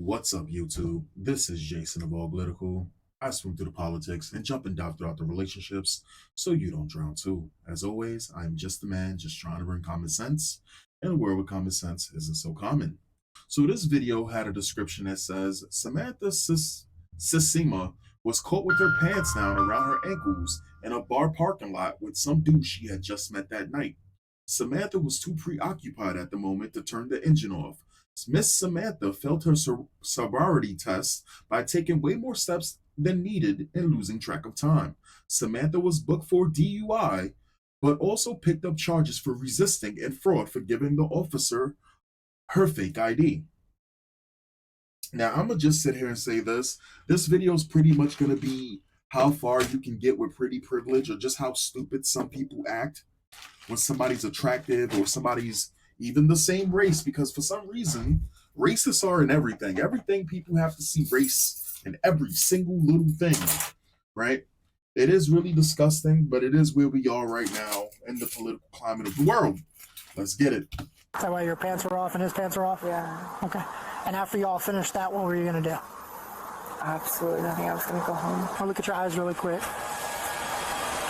What's up, YouTube? This is Jason of Auglitical. I swim through the politics and jump and dive throughout the relationships so you don't drown too. As always, I am just a man just trying to bring common sense in a world where common sense isn't so common. So this video had a description that says Samantha Sissima was caught with her pants down around her ankles in a bar parking lot with some dude she had just met that night. Samantha was too preoccupied at the moment to turn the engine off. Miss Samantha failed her sobriety test by taking way more steps than needed and losing track of time. Samantha was booked for DUI, but also picked up charges for resisting and fraud for giving the officer her fake ID. Now, I'm going to just sit here and say this. This video is pretty much going to be how far you can get with pretty privilege or just how stupid some people act when somebody's attractive or somebody's even the same race, because for some reason, racists are in everything. Everything people have to see race in every single little thing, right? It is really disgusting, but it is where we are right now in the political climate of the world. Let's get it. Is that why your pants are off and his pants are off? Yeah. Okay. And after y'all finished that, what were you going to do? Absolutely nothing. I was going to go home. I'll look at your eyes really quick.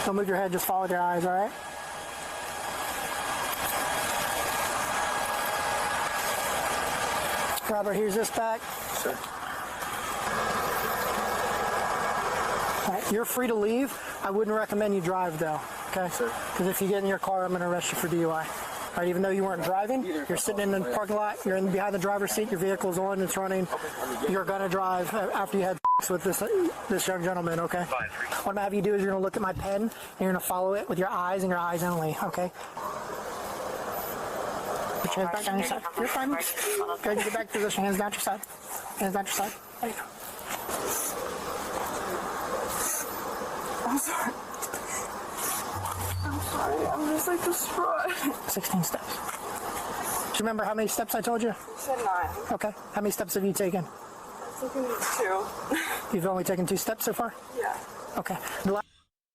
Don't move your head, just follow your eyes, all right? Robert, here's this back. Sure. All right, you're free to leave. I wouldn't recommend you drive, though, okay? Sure. Because if you get in your car, I'm going to arrest you for DUI. All right, even though you weren't driving, you're sitting in the parking lot, you're in behind the driver's seat, your vehicle's on, it's running. You're going to drive after you had with this young gentleman, okay? What I'm going to have you do is you're going to look at my pen, and you're going to follow it with your eyes and your eyes only, okay? Put your hands back down your side. You're fine. Go ahead and get back to position. Hands down to your side. Hands down to your side. There you go. I'm sorry. I'm sorry. I'm just like distraught. 16 steps. Do you remember how many steps I told you? You said 9. Okay. How many steps have you taken? I've taken 2. You've only taken 2 steps so far? Yeah. Okay.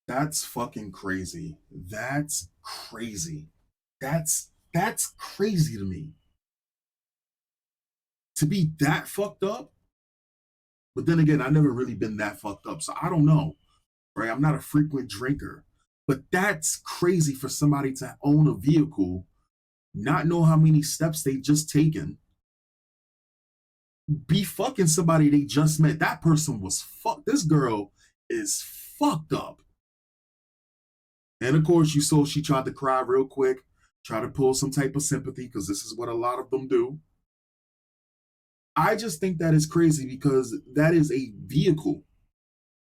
That's fucking crazy. That's crazy. That's crazy to me. To be that fucked up. But then again, I've never really been that fucked up, so I don't know. Right? I'm not a frequent drinker. But that's crazy for somebody to own a vehicle, not know how many steps they just taken, be fucking somebody they just met. That person was fucked. This girl is fucked up. And of course, you saw she tried to cry real quick, try to pull some type of sympathy, because this is what a lot of them do. I just think that is crazy because that is a vehicle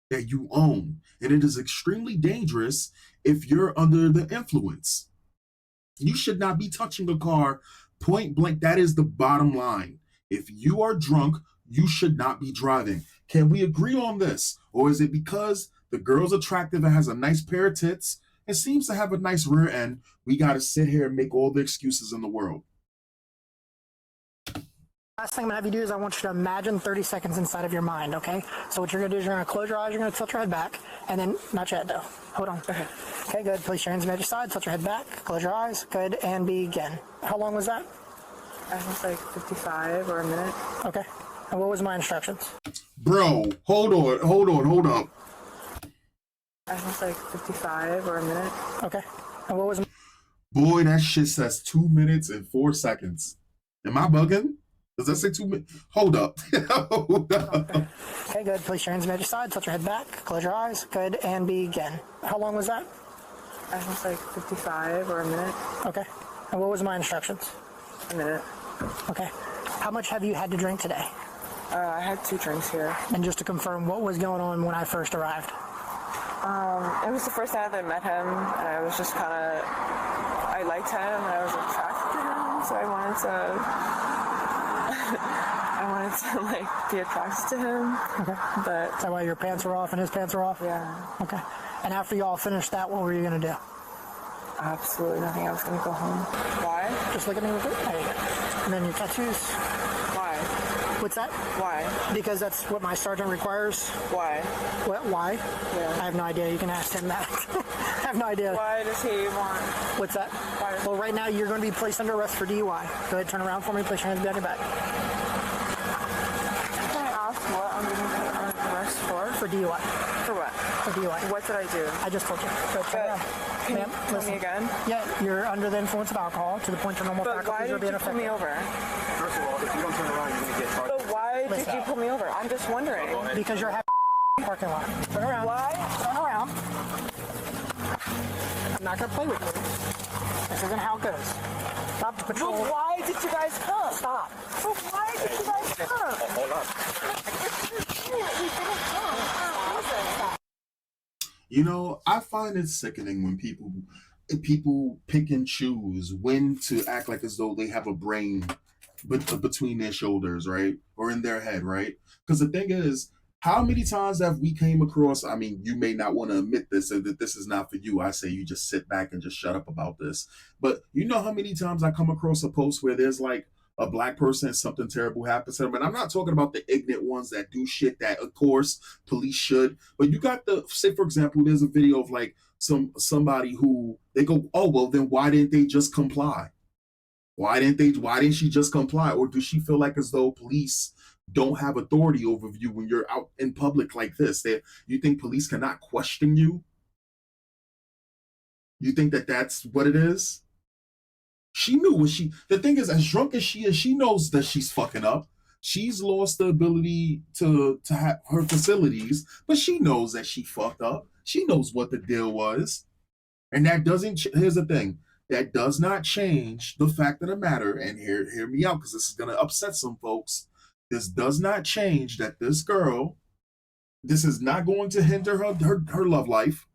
that you own, and it is extremely dangerous if you're under the influence. You should not be touching a car point blank. That is the bottom line. If you are drunk, you should not be driving. Can we agree on this? Or is it because the girl's attractive and has a nice pair of tits and seems to have a nice rear end, we got to sit here and make all the excuses in the world? Last thing I'm going to have you do is I want you to imagine 30 seconds inside of your mind, okay? So what you're going to do is you're going to close your eyes, you're going to tilt your head back, and then, not yet though. Hold on. Okay, good. Place your hands on your side, tilt your head back, close your eyes, good, and begin. How long was that? I was like 55 or a minute. Okay. And what was my instructions? Bro, hold up. I was like 55 or a minute. Okay. And what was Boy, that shit says 2 minutes and 4 seconds. Am I bugging? Does that say 2 minutes? Hold up. Hold up. Okay, good. Place your hands on your side, tilt your head back, close your eyes, good, and begin. How long was that? I was like 55 or a minute. Okay. And what was my instructions? A minute. Okay. How much have you had to drink today? I had 2 drinks here. And just to confirm, what was going on when I first arrived? It was the first time that I met him, and I was just kind of, I liked him, and I was attracted to him, so I wanted to like be attracted to him. Okay. But Is that why your pants were off and his pants were off? yeah, Okay. And after y'all finished that, what were you going to do? absolutely nothing. I was gonna go home. Why? Just look at me with it. There you go. And then your tattoos. Why? What's that? Why? Because that's what my sergeant requires. Why? What? Why? Yeah. I have no idea. You can ask him that. I have no idea. Why does he want? What's that? Why? Well, right now you're going to be placed under arrest for DUI. Go ahead, turn around for me. Place your hands behind your back. For DUI. For what? For DUI. What did I do? I just told you. Go turn around. Can Ma'am, you tell listen. me again? Yeah, you're under the influence of alcohol to the point your normal But why faculties are did being you pull affected. me over? First of all, if you don't turn around, you're going to get charged. But why did you pull me over? I'm just wondering. Because you're having parking lot. Turn around. Why? Turn around. I'm not gonna play with you. This isn't how it goes. Stop the patrol. But why did you guys come? Stop. But why did you guys come? Hold on. We didn't come. Listen. You know, I find it sickening when people pick and choose when to act like as though they have a brain between their shoulders, right? Or in their head, right? Because the thing is, how many times have we came across, I mean, you may not want to admit this and that this is not for you. I say you just sit back and just shut up about this. But you know how many times I come across a post where there's like a black person and something terrible happens to them. And I'm not talking about the ignorant ones that do shit that, of course, police should. But you got the, say, for example, there's a video of like somebody who they go, oh, well, then why didn't they just comply? Why didn't she just comply? Or does she feel like as though police don't have authority over you when you're out in public like this? You think police cannot question you? You think that that's what it is? She knew what the thing is, as drunk as she is, she knows that she's fucking up. She's lost the ability to have her facilities, but she knows that she fucked up. She knows what the deal was. And that doesn't, here's the thing, that does not change the fact of the matter, and hear me out, because this is going to upset some folks. This does not change that this girl, this is not going to hinder her love life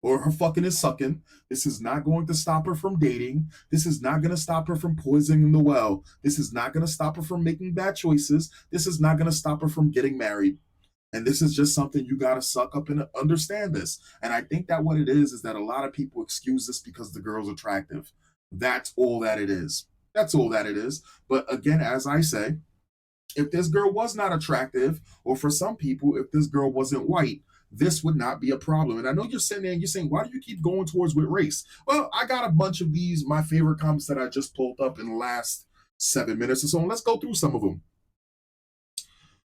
or her fucking and sucking. This is not going to stop her from dating. This is not going to stop her from poisoning the well. This is not going to stop her from making bad choices. This is not going to stop her from getting married. And this is just something you got to suck up and understand this. And I think that what it is that a lot of people excuse this because the girl's attractive. That's all that it is. That's all that it is. But again, as I say, if this girl was not attractive, or for some people, if this girl wasn't white, this would not be a problem. And I know you're sitting there and you're saying, why do you keep going towards with race? Well, I got a bunch of these, my favorite comments that I just pulled up in the last 7 minutes or so. And let's go through some of them.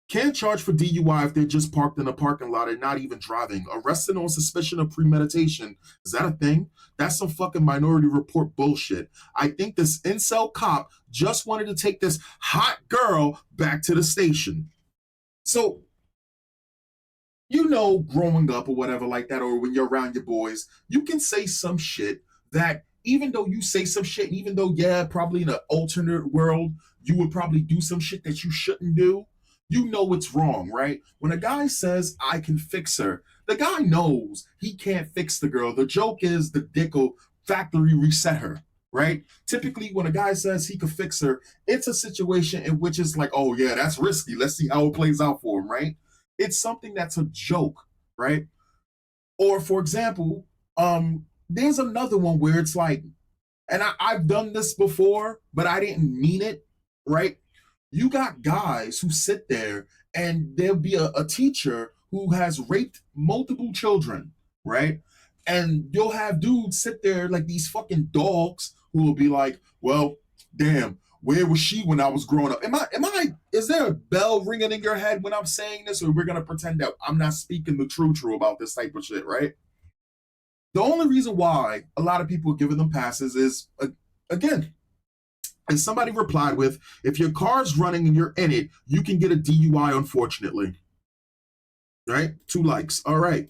Can't charge for DUI if they're just parked in a parking lot and not even driving. Arrested on suspicion of premeditation. Is that a thing? That's some fucking Minority Report bullshit. I think this incel cop just wanted to take this hot girl back to the station. So, you know, growing up or whatever like that, or when you're around your boys, you can say some shit that even though you say some shit, even though, yeah, probably in an alternate world, you would probably do some shit that you shouldn't do. You know it's wrong, right? When a guy says, I can fix her, the guy knows he can't fix the girl. The joke is the dick will factory reset her, right? Typically, when a guy says he could fix her, it's a situation in which it's like, oh, yeah, that's risky. Let's see how it plays out for him, right? It's something that's a joke, right? Or, for example, there's another one where it's like, and I've done this before, but I didn't mean it, right? You got guys who sit there and there'll be a teacher who has raped multiple children, right? And you'll have dudes sit there like these fucking dogs who will be like, well, damn, where was she when I was growing up? Is there a bell ringing in your head when I'm saying this, or we're going to pretend that I'm not speaking the true about this type of shit, right? The only reason why a lot of people are giving them passes is, again, and somebody replied with, if your car's running and you're in it, you can get a DUI, unfortunately. Right? 2 likes. All right.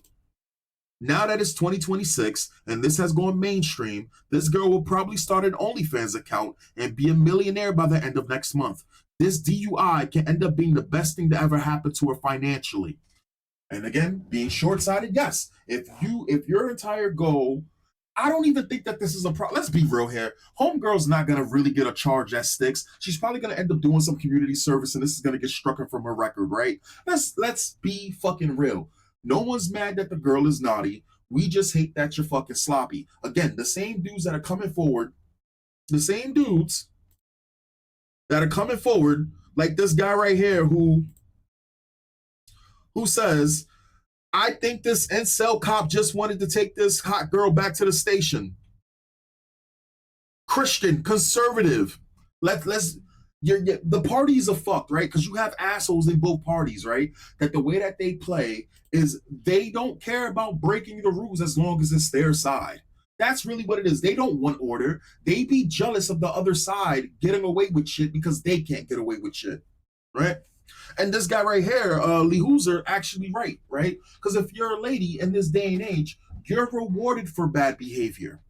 Now that it's 2026 and this has gone mainstream, this girl will probably start an OnlyFans account and be a millionaire by the end of next month. This DUI can end up being the best thing to ever happen to her financially. And again, being short-sighted, yes. If your entire goal, I don't even think that this is a problem. Let's be real here. Homegirl's not going to really get a charge that sticks. She's probably going to end up doing some community service, and this is going to get struck from her record, right? Let's be fucking real. No one's mad that the girl is naughty. We just hate that you're fucking sloppy. Again, the same dudes that are coming forward, like this guy right here who says, I think this incel cop just wanted to take this hot girl back to the station. Christian, conservative. Let's the parties are fucked, right? Because you have assholes in both parties, right? That the way that they play is they don't care about breaking the rules as long as it's their side. That's really what it is. They don't want order. They be jealous of the other side getting away with shit because they can't get away with shit, right? And this guy right here, Lee Hooser, actually right? Because if you're a lady in this day and age, you're rewarded for bad behavior.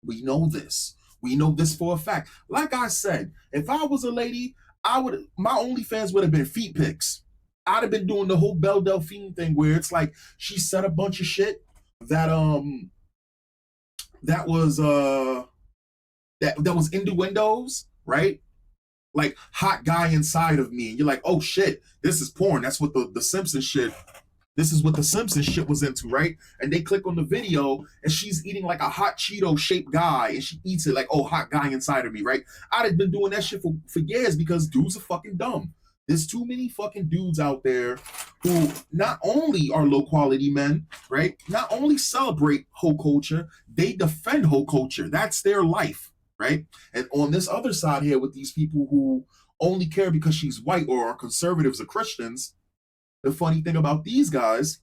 We know this. We know this for a fact. Like I said, if I was a lady, my OnlyFans would have been feet pics. I'd have been doing the whole Belle Delphine thing where it's like she said a bunch of shit that that was that was innuendos, right? Like hot guy inside of me, and you're like, oh shit, this is porn. That's what the Simpsons shit. This is what the Simpsons shit was into, right? And they click on the video, and she's eating like a hot Cheeto shaped guy, and she eats it like, oh, hot guy inside of me, right? I'd have been doing that shit for years because dudes are fucking dumb. There's too many fucking dudes out there who not only are low quality men, right? Not only celebrate hoe culture, they defend hoe culture. That's their life, right? And on this other side here, with these people who only care because she's white or are conservatives or Christians, the funny thing about these guys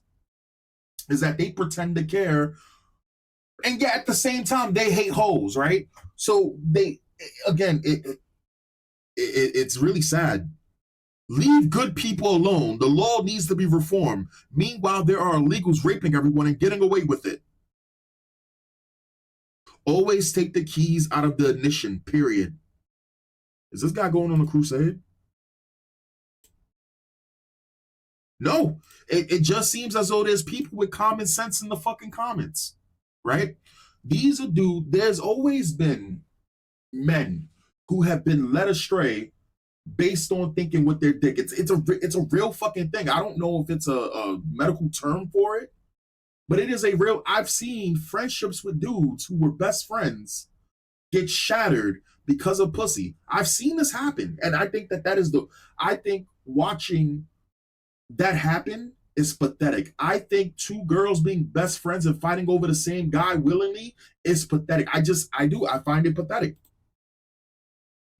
is that they pretend to care, and yet at the same time they hate hoes, right? So they, again, it's really sad. Leave good people alone. The law needs to be reformed. Meanwhile, there are illegals raping everyone and getting away with it. Always take the keys out of the ignition, period. Is this guy going on a crusade? No. It just seems as though there's people with common sense in the fucking comments, right? These are dudes, there's always been men who have been led astray based on thinking with their dick. It's a real fucking thing. I don't know if it's a medical term for it, but it is a real. I've seen friendships with dudes who were best friends get shattered because of pussy. I've seen this happen, and I think that is the. I think watching that happen is pathetic. I think two girls being best friends and fighting over the same guy willingly is pathetic. I find it pathetic.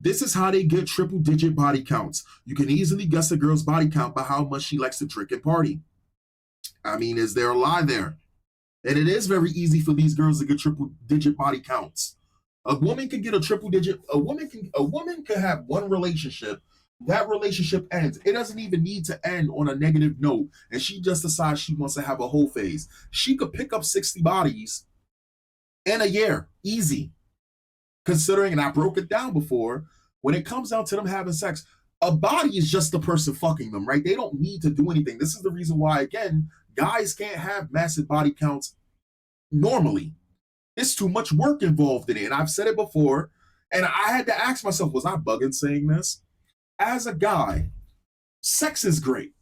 This is how they get triple digit body counts. You can easily guess a girl's body count by how much she likes to drink and party. I mean, is there a lie there? And it is very easy for these girls to get triple digit body counts. A woman can get a triple digit, a woman can have one relationship. That relationship ends. It doesn't even need to end on a negative note. And she just decides she wants to have a whole phase. She could pick up 60 bodies in a year. Easy. Considering, and I broke it down before, when it comes down to them having sex, a body is just the person fucking them, right? They don't need to do anything. This is the reason why, again, guys can't have massive body counts normally. It's too much work involved in it. And I've said it before, and I had to ask myself, was I bugging saying this? As a guy, sex is great.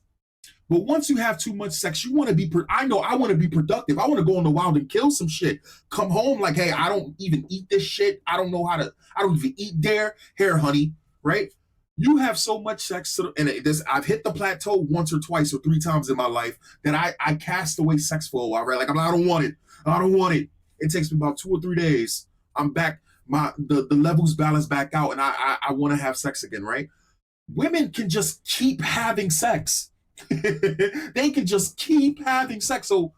But once you have too much sex, you want to be, I know I want to be productive. I want to go in the wild and kill some shit. Come home like, hey, I don't even eat this shit. I don't even eat there. Here, honey, right? You have so much sex, and I've hit the plateau once or twice or three times in my life that I cast away sex for a while, right? Like, I don't want it. I don't want it. It takes me about 2 or 3 days. I'm back. The levels balance back out, and I want to have sex again, right? Women can just keep having sex. They can just keep having sex, so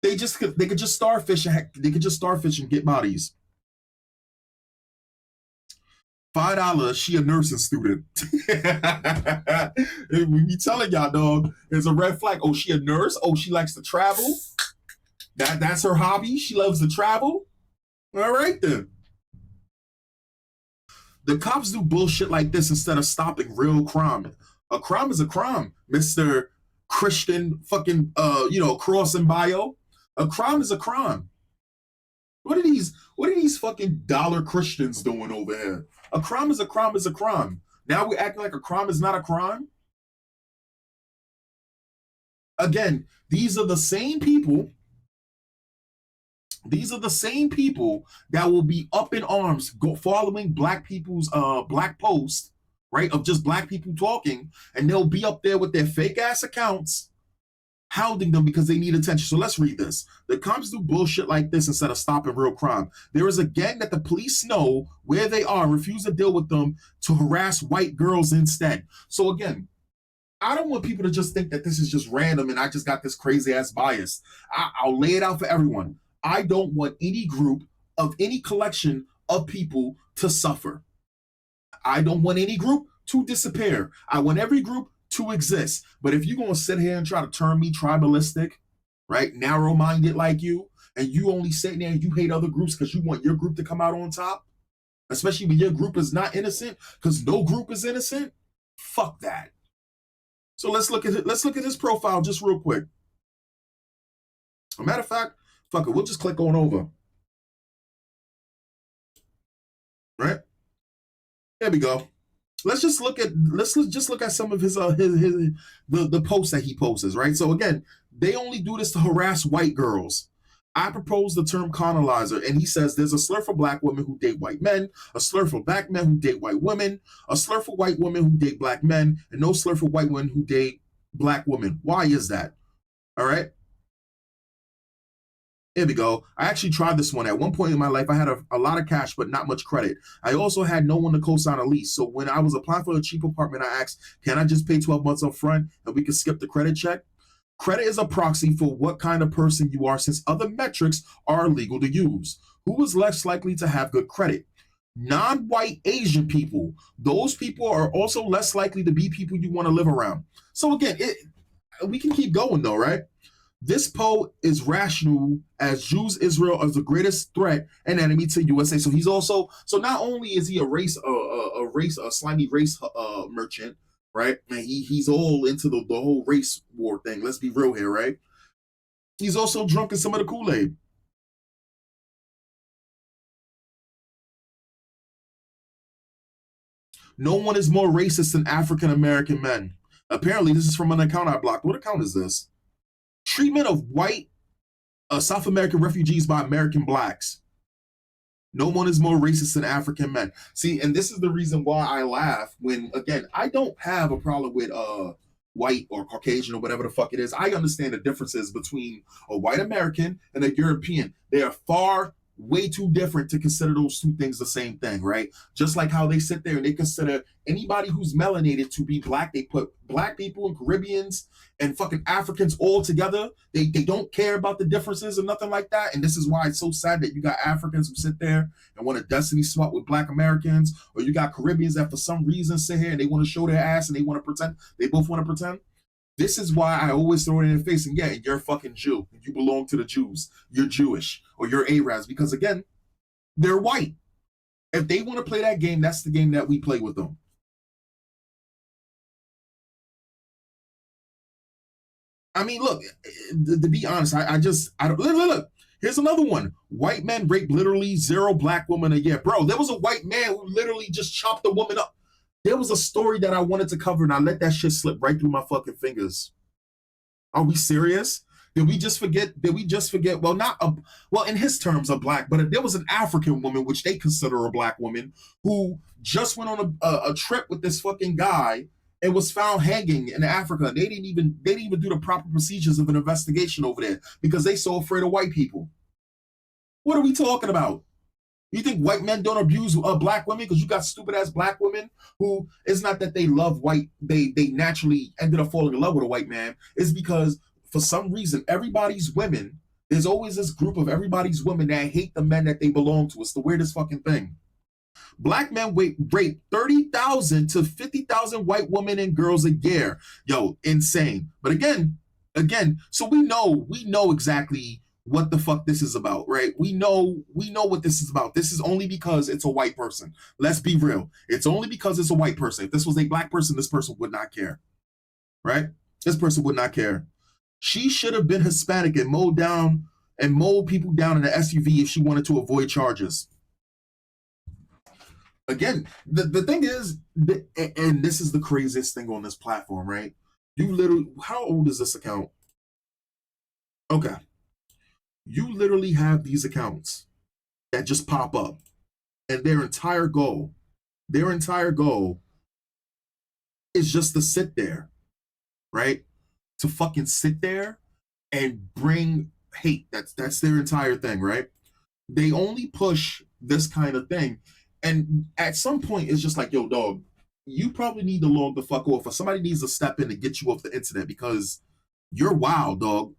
they could just starfish and get bodies. $5. She a nursing student. We be telling y'all, dog, there's a red flag. Oh, she a nurse. Oh, she likes to travel. That's her hobby. She loves to travel. All right then. The cops do bullshit like this instead of stopping real crime. A crime is a crime, Mr. Christian fucking cross and bio. A crime is a crime. What are these fucking dollar Christians doing over here? A crime is a crime is a crime. Now we acting like a crime is not a crime. Again, these are the same people. These are the same people that will be up in arms following black people's black post, right, of just black people talking, and they'll be up there with their fake ass accounts hounding them because they need attention. So let's read this. The cops do bullshit like this instead of stopping real crime. There is a gang that the police know where they are and refuse to deal with them to harass white girls instead. So again, I don't want people to just think that this is just random and I just got this crazy ass bias. I'll lay it out for everyone. I don't want any group of any collection of people to suffer. I don't want any group to disappear. I want every group to exist. But if you're going to sit here and try to turn me tribalistic, right, narrow-minded like you, and you only sitting there and you hate other groups because you want your group to come out on top, especially when your group is not innocent, because no group is innocent, fuck that. So let's look at it. Let's look at his profile just real quick. As a matter of fact, fuck it, we'll just click on over. Right? There we go. Let's just look at some of his the posts that he posts, right? So again, they only do this to harass white girls. I propose the term colonizer, and he says there's a slur for black women who date white men, a slur for black men who date white women, a slur for white women who date black men, and no slur for white women who date black women. Why is that? All right. Here we go. I actually tried this one. At one point in my life, I had a lot of cash, but not much credit. I also had no one to co-sign a lease. So when I was applying for a cheap apartment, I asked, can I just pay 12 months up front and we can skip the credit check? Credit is a proxy for what kind of person you are, since other metrics are illegal to use. Who is less likely to have good credit? Non-white Asian people. Those people are also less likely to be people you want to live around. So again, we can keep going though, right? This poet is rational as Jews Israel as the greatest threat and enemy to USA. So he's also, so not only is he a slimy race merchant, right? And he's all into the whole race war thing. Let's be real here, right? He's also drunk in some of the Kool-Aid. No one is more racist than African American men. Apparently, this is from an account I blocked. What account is this? Treatment of white South American refugees by American blacks. No one is more racist than African men. See, and this is the reason why I laugh when, again, I don't have a problem with white or Caucasian or whatever the fuck it is. I understand the differences between a white American and a European. They are far way too different to consider those two things the same thing, right? Just like how they sit there and they consider anybody who's melanated to be black. They put black people and Caribbeans and fucking Africans all together. They don't care about the differences or nothing like that. And this is why it's so sad that you got Africans who sit there and want to destiny swap with black Americans, or you got Caribbeans that for some reason sit here and they want to show their ass and they want to pretend. They both want to pretend. This is why I always throw it in their face. And yeah, you're a fucking Jew. You belong to the Jews. You're Jewish or you're Arabs, because again, they're white. If they want to play that game, that's the game that we play with them. I mean, look, to be honest, I don't look. Here's another one. White men rape literally 0 black women a year. Bro, there was a white man who literally just chopped a woman up. There was a story that I wanted to cover and I let that shit slip right through my fucking fingers. Are we serious? Did we just forget? Well, well, in his terms, a black, but there was an African woman, which they consider a black woman, who just went on a trip with this fucking guy and was found hanging in Africa. They didn't even do the proper procedures of an investigation over there because they so afraid of white people. What are we talking about? You think white men don't abuse black women because you got stupid ass black women who, it's not that they love white, they naturally ended up falling in love with a white man. It's because for some reason, everybody's women, there's always this group of everybody's women that hate the men that they belong to. It's the weirdest fucking thing. Black men rape 30,000 to 50,000 white women and girls a year. Yo, insane. But again, so we know exactly what the fuck this is about, right? We know what this is about. This is only because it's a white person. Let's be real. It's only because it's a white person. If this was a black person, this person would not care, right? This person would not care. She should have been Hispanic and mowed people down in an SUV if she wanted to avoid charges. Again, the thing is, and this is the craziest thing on this platform, right? You literally, how old is this account? Okay. You literally have these accounts that just pop up, and their entire goal is just to sit there, right? To fucking sit there and bring hate. That's their entire thing, right? They only push this kind of thing. And at some point, it's just like, yo, dog, you probably need to log the fuck off, or somebody needs to step in and get you off the internet because you're wild, dog.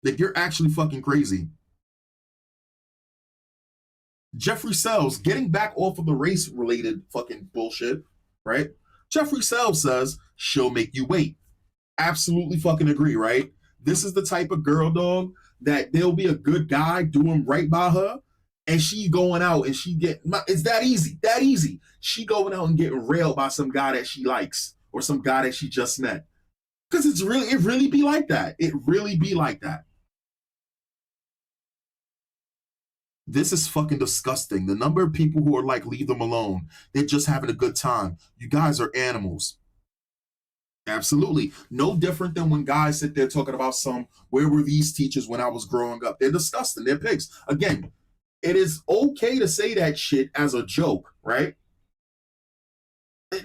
Like, you're actually fucking crazy. Jeffrey Sells, getting back off of the race related fucking bullshit, right? Jeffrey Sells says she'll make you wait. Absolutely fucking agree, right? This is the type of girl, dog, that there'll be a good guy doing right by her, and she going out and she get, it's that easy. She going out and getting railed by some guy that she likes or some guy that she just met. Because it really be like that. It really be like that. This is fucking disgusting. The number of people who are like, leave them alone. They're just having a good time. You guys are animals. Absolutely. No different than when guys sit there talking about where were these teachers when I was growing up? They're disgusting. They're pigs. Again, it is okay to say that shit as a joke, right?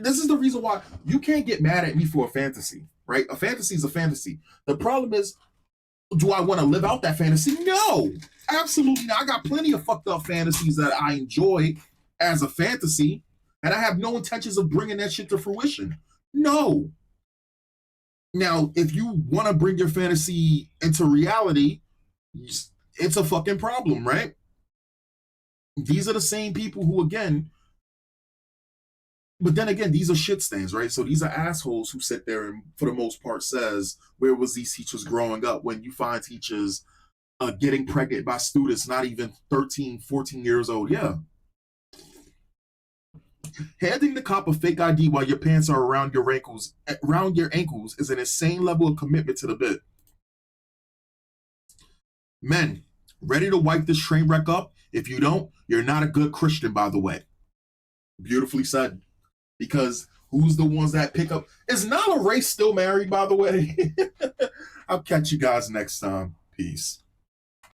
This is the reason why you can't get mad at me for a fantasy, right? A fantasy is a fantasy. The problem is, do I want to live out that fantasy? No, absolutely not. I got plenty of fucked up fantasies that I enjoy as a fantasy, and I have no intentions of bringing that shit to fruition. No. Now, if you want to bring your fantasy into reality, it's a fucking problem, right? These are the same people who, again, but then again, these are shit stains, right? So these are assholes who sit there and, for the most part, says, where was these teachers growing up? When you find teachers getting pregnant by students not even 13, 14 years old. Yeah. Handing the cop a fake ID while your pants are around your ankles is an insane level of commitment to the bit. Men, ready to wipe this train wreck up? If you don't, you're not a good Christian, by the way. Beautifully said. Because who's the ones that pick up? Is Nala Ray still married, by the way? I'll catch you guys next time. Peace.